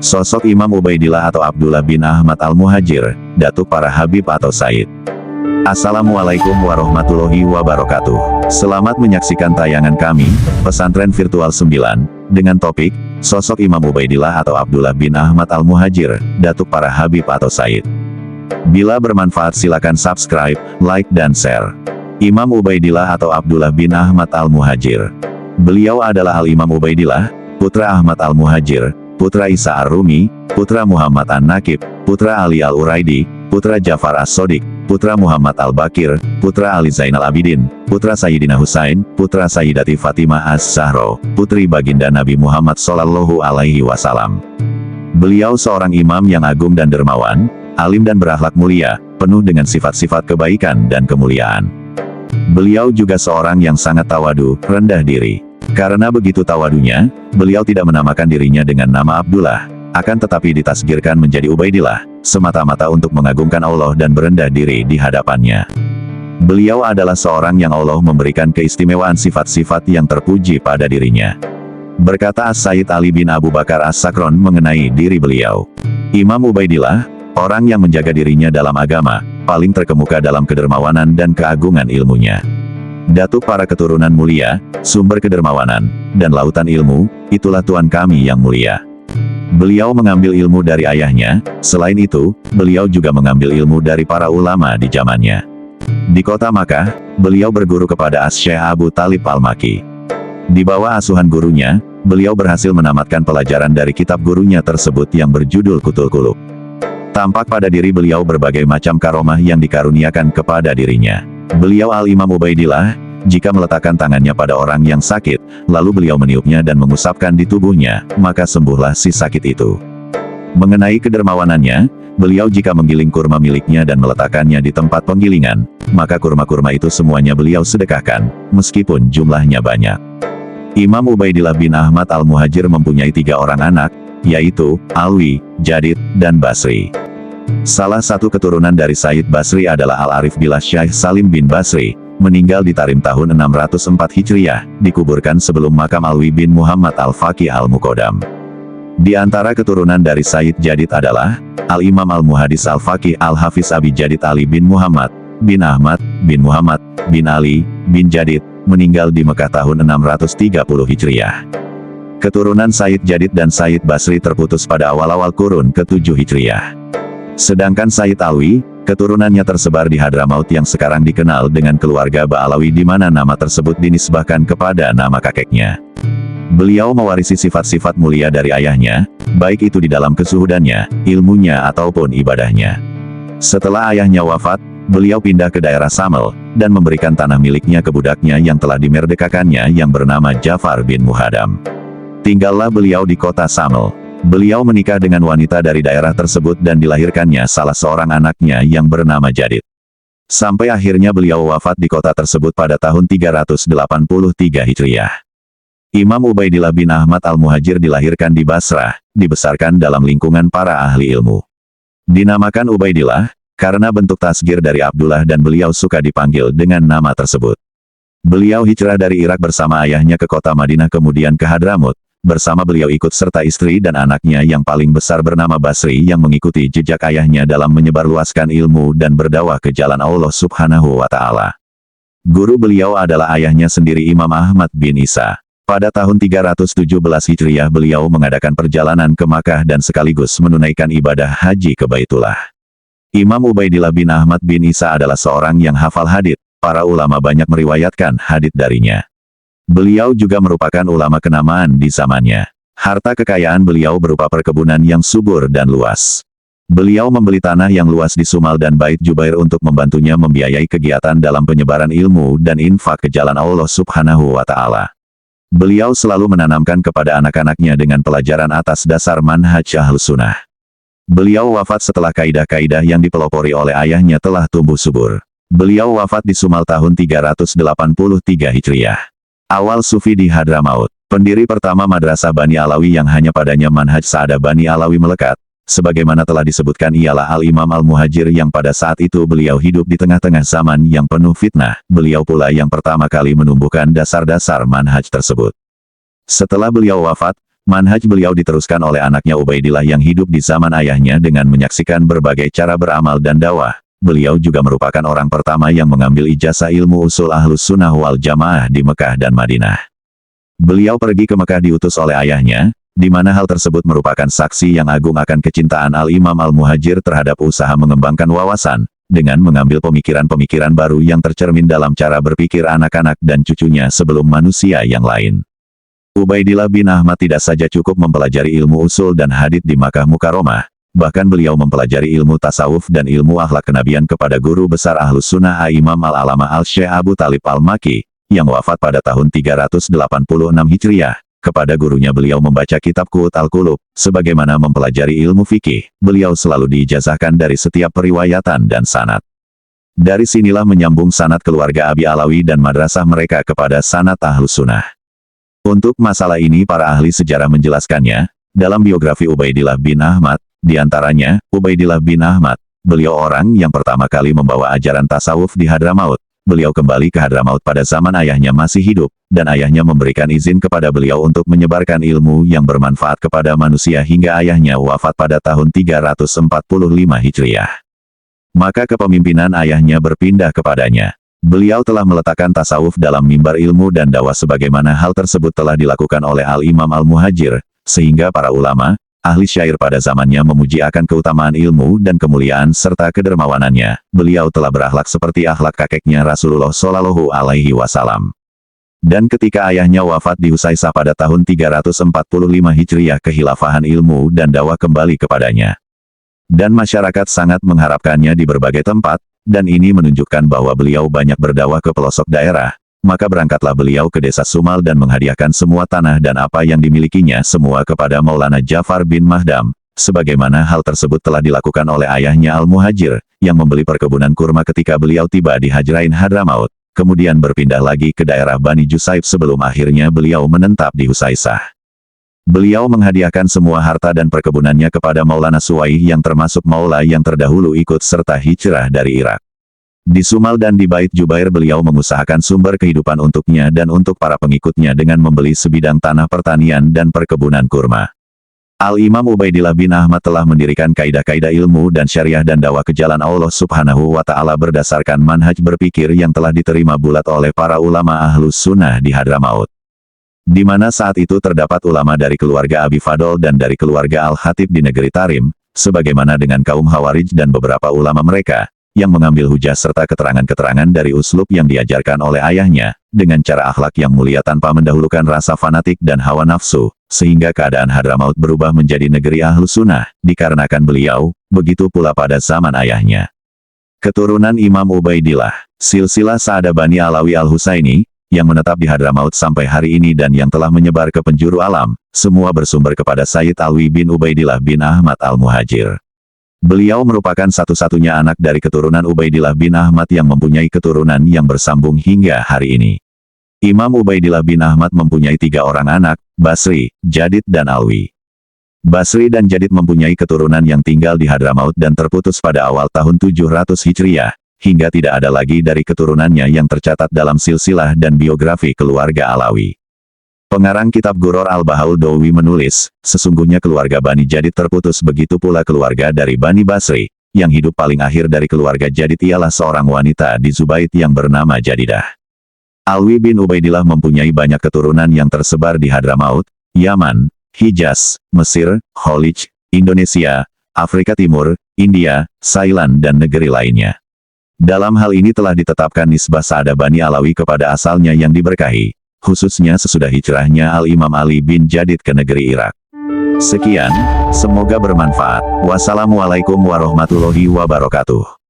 Sosok Imam Ubaidillah atau Abdullah bin Ahmad Al-Muhajir, Datuk para Habib atau Said. Assalamualaikum warahmatullahi wabarakatuh. Selamat menyaksikan tayangan kami, Pesantren Virtual 9, dengan topik, Sosok Imam Ubaidillah atau Abdullah bin Ahmad Al-Muhajir, Datuk para Habib atau Said. Bila bermanfaat silakan subscribe, like dan share. Imam Ubaidillah atau Abdullah bin Ahmad Al-Muhajir. Beliau adalah Al-Imam Ubaidillah, putra Ahmad Al-Muhajir, putra Isa Ar-Rumi, putra Muhammad An-Nakib, putra Ali Al-Uraidi, putra Ja'far As-Shodiq, putra Muhammad Al-Bakir, putra Ali Zainal Abidin, putra Sayyidina Husain, putra Sayyidati Fatimah Az-Zahra, putri baginda Nabi Muhammad Shallallahu Alaihi Wasallam. Beliau seorang imam yang agung dan dermawan, alim dan berakhlak mulia, penuh dengan sifat-sifat kebaikan dan kemuliaan. Beliau juga seorang yang sangat tawadu, rendah diri. Karena begitu tawadunya, beliau tidak menamakan dirinya dengan nama Abdullah, akan tetapi ditasgirkan menjadi Ubaidillah, semata-mata untuk mengagungkan Allah dan berendah diri di hadapannya. Beliau adalah seorang yang Allah memberikan keistimewaan sifat-sifat yang terpuji pada dirinya. Berkata As-Sayyid Ali bin Abu Bakar As-Sakron mengenai diri beliau, Imam Ubaidillah, orang yang menjaga dirinya dalam agama, paling terkemuka dalam kedermawanan dan keagungan ilmunya. Datuk para keturunan mulia, sumber kedermawanan, dan lautan ilmu, itulah Tuhan kami yang mulia. Beliau mengambil ilmu dari ayahnya, selain itu, beliau juga mengambil ilmu dari para ulama di zamannya. Di kota Makkah, beliau berguru kepada As-Syeikh Abu Talib Al-Makki. Di bawah asuhan gurunya, beliau berhasil menamatkan pelajaran dari kitab gurunya tersebut yang berjudul Kutul Qulub. Tampak pada diri beliau berbagai macam karomah yang dikaruniakan kepada dirinya. Beliau Al-Imam Ubaidillah, jika meletakkan tangannya pada orang yang sakit, lalu beliau meniupnya dan mengusapkan di tubuhnya, maka sembuhlah si sakit itu. Mengenai kedermawanannya, beliau jika menggiling kurma miliknya dan meletakkannya di tempat penggilingan, maka kurma-kurma itu semuanya beliau sedekahkan, meskipun jumlahnya banyak. Imam Ubaidillah bin Ahmad Al-Muhajir mempunyai 3 orang anak, yaitu, Alwi, Jadid, dan Basri. Salah satu keturunan dari Said Basri adalah Al-Arif Billah Syekh Salim bin Basri, meninggal di Tarim tahun 604 Hijriah, dikuburkan sebelum makam Alwi bin Muhammad Al-Faqih Al-Muqaddam. Di antara keturunan dari Said Jadid adalah, Al-Imam Al-Muhadis Al-Faqih Al-Hafiz Abi Jadid Ali bin Muhammad, bin Ahmad, bin Muhammad, bin Ali, bin Jadid, meninggal di Mekah tahun 630 Hijriah. Keturunan Said Jadid dan Said Basri terputus pada awal-awal kurun ke-7 Hijriah. Sedangkan Said Alwi, keturunannya tersebar di Hadramaut yang sekarang dikenal dengan keluarga Ba'alawi di mana nama tersebut dinisbahkan kepada nama kakeknya. Beliau mewarisi sifat-sifat mulia dari ayahnya, baik itu di dalam kesuhudannya, ilmunya ataupun ibadahnya. Setelah ayahnya wafat, beliau pindah ke daerah Samel, dan memberikan tanah miliknya ke budaknya yang telah dimerdekakannya yang bernama Ja'far bin Muhaddam. Tinggallah beliau di kota Samel. Beliau menikah dengan wanita dari daerah tersebut dan dilahirkannya salah seorang anaknya yang bernama Jadid. Sampai akhirnya beliau wafat di kota tersebut pada tahun 383 Hijriah. Imam Ubaidillah bin Ahmad Al-Muhajir dilahirkan di Basrah, dibesarkan dalam lingkungan para ahli ilmu. Dinamakan Ubaidillah, karena bentuk tasgir dari Abdullah dan beliau suka dipanggil dengan nama tersebut. Beliau hijrah dari Irak bersama ayahnya ke kota Madinah kemudian ke Hadramut. Bersama beliau ikut serta istri dan anaknya yang paling besar bernama Basri yang mengikuti jejak ayahnya dalam menyebarluaskan ilmu dan berdakwah ke jalan Allah Subhanahu wa Ta'ala. Guru beliau adalah ayahnya sendiri Imam Ahmad bin Isa. Pada tahun 317 Hijriah beliau mengadakan perjalanan ke Makkah dan sekaligus menunaikan ibadah haji ke Baitullah. Imam Ubaidillah bin Ahmad bin Isa adalah seorang yang hafal hadits. Para ulama banyak meriwayatkan hadits darinya. Beliau juga merupakan ulama kenamaan di zamannya. Harta kekayaan beliau berupa perkebunan yang subur dan luas. Beliau membeli tanah yang luas di Sumal dan Bait Jubair untuk membantunya membiayai kegiatan dalam penyebaran ilmu dan infak ke jalan Allah Subhanahu wa Ta'ala. Beliau selalu menanamkan kepada anak-anaknya dengan pelajaran atas dasar manhaj Ahlus Sunnah. Beliau wafat setelah kaidah-kaidah yang dipelopori oleh ayahnya telah tumbuh subur. Beliau wafat di Sumal tahun 383 Hijriah. Awal Sufi di Hadramaut. Pendiri pertama Madrasah Bani Alawi yang hanya padanya manhaj Sa'adah Bani Alawi melekat, sebagaimana telah disebutkan ialah Al-Imam Al-Muhajir yang pada saat itu beliau hidup di tengah-tengah zaman yang penuh fitnah, beliau pula yang pertama kali menumbuhkan dasar-dasar manhaj tersebut. Setelah beliau wafat, manhaj beliau diteruskan oleh anaknya Ubaidillah yang hidup di zaman ayahnya dengan menyaksikan berbagai cara beramal dan dakwah. Beliau juga merupakan orang pertama yang mengambil ijazah ilmu usul Ahlus Sunnah wal Jamaah di Mekah dan Madinah. Beliau pergi ke Mekah diutus oleh ayahnya, di mana hal tersebut merupakan saksi yang agung akan kecintaan Al-Imam Al-Muhajir terhadap usaha mengembangkan wawasan, dengan mengambil pemikiran-pemikiran baru yang tercermin dalam cara berpikir anak-anak dan cucunya sebelum manusia yang lain. Ubaidillah bin Ahmad tidak saja cukup mempelajari ilmu usul dan hadits di Makkah Mukarramah, bahkan beliau mempelajari ilmu tasawuf dan ilmu akhlak kenabian kepada guru besar Ahlus Sunnah Imam Al-Alamah Al-Syekh Abu Talib Al-Maki, yang wafat pada tahun 386 Hijriah. Kepada gurunya beliau membaca kitab Qut Al-Qulub. Sebagaimana mempelajari ilmu fikih, beliau selalu diijazahkan dari setiap periwayatan dan sanad. Dari sinilah menyambung sanad keluarga Abi Alawi dan madrasah mereka kepada sanad Ahlus Sunnah. Untuk masalah ini para ahli sejarah menjelaskannya, dalam biografi Ubaidillah bin Ahmad, di antaranya, Ubaidillah bin Ahmad, beliau orang yang pertama kali membawa ajaran tasawuf di Hadramaut. Beliau kembali ke Hadramaut pada zaman ayahnya masih hidup, dan ayahnya memberikan izin kepada beliau untuk menyebarkan ilmu yang bermanfaat kepada manusia hingga ayahnya wafat pada tahun 345 Hijriah. Maka kepemimpinan ayahnya berpindah kepadanya. Beliau telah meletakkan tasawuf dalam mimbar ilmu dan dakwah sebagaimana hal tersebut telah dilakukan oleh Al-Imam Al-Muhajir, sehingga para ulama, ahli syair pada zamannya memuji akan keutamaan ilmu dan kemuliaan serta kedermawanannya. Beliau telah berakhlak seperti akhlak kakeknya Rasulullah Shallallahu Alaihi Wasallam. Dan ketika ayahnya wafat di Husaisah pada tahun 345 Hijriah, kehilafahan ilmu dan dakwah kembali kepadanya. Dan masyarakat sangat mengharapkannya di berbagai tempat, dan ini menunjukkan bahwa beliau banyak berdakwah ke pelosok daerah. Maka berangkatlah beliau ke desa Sumal dan menghadiahkan semua tanah dan apa yang dimilikinya semua kepada Maulana Ja'far bin Mahdam, sebagaimana hal tersebut telah dilakukan oleh ayahnya Al-Muhajir, yang membeli perkebunan kurma ketika beliau tiba di Hajrain Hadramaut, kemudian berpindah lagi ke daerah Bani Jusaib sebelum akhirnya beliau menetap di Husaisah. Beliau menghadiahkan semua harta dan perkebunannya kepada Maulana Suwaih yang termasuk Maula yang terdahulu ikut serta hijrah dari Irak. Di Sumal dan di Bait Jubair beliau mengusahakan sumber kehidupan untuknya dan untuk para pengikutnya dengan membeli sebidang tanah pertanian dan perkebunan kurma. Al-Imam Ubaidillah bin Ahmad telah mendirikan kaidah-kaidah ilmu dan syariah dan dakwah ke jalan Allah Subhanahu wa Ta'ala berdasarkan manhaj berpikir yang telah diterima bulat oleh para ulama Ahlus Sunnah di Hadramaut. Di mana saat itu terdapat ulama dari keluarga Abi Fadl dan dari keluarga Al-Khatib di negeri Tarim, sebagaimana dengan kaum Khawarij dan beberapa ulama mereka, yang mengambil hujah serta keterangan-keterangan dari uslub yang diajarkan oleh ayahnya, dengan cara akhlak yang mulia tanpa mendahulukan rasa fanatik dan hawa nafsu, sehingga keadaan Hadramaut berubah menjadi negeri Ahlus Sunnah, dikarenakan beliau, begitu pula pada zaman ayahnya. Keturunan Imam Ubaidillah, silsilah Sa'adah Bani Alawi Al-Husaini, yang menetap di Hadramaut sampai hari ini dan yang telah menyebar ke penjuru alam, semua bersumber kepada Sayyid Alwi bin Ubaidillah bin Ahmad Al-Muhajir. Beliau merupakan satu-satunya anak dari keturunan Ubaidillah bin Ahmad yang mempunyai keturunan yang bersambung hingga hari ini. Imam Ubaidillah bin Ahmad mempunyai 3 orang anak, Basri, Jadid dan Alwi. Basri dan Jadid mempunyai keturunan yang tinggal di Hadramaut dan terputus pada awal tahun 700 Hijriah, hingga tidak ada lagi dari keturunannya yang tercatat dalam silsilah dan biografi keluarga Alawi. Pengarang kitab Ghuror Al-Bahaul Dawi menulis, sesungguhnya keluarga Bani Jadid terputus begitu pula keluarga dari Bani Basri, yang hidup paling akhir dari keluarga Jadid ialah seorang wanita di Zubaid yang bernama Jadidah. Alwi bin Ubaidillah mempunyai banyak keturunan yang tersebar di Hadramaut, Yaman, Hijaz, Mesir, Kholij, Indonesia, Afrika Timur, India, Thailand dan negeri lainnya. Dalam hal ini telah ditetapkan nisbah Sa'adah Bani Alawi kepada asalnya yang diberkahi, khususnya sesudah hijrahnya Al-Imam Ali bin Jadid ke negeri Irak. Sekian, semoga bermanfaat. Wassalamualaikum warahmatullahi wabarakatuh.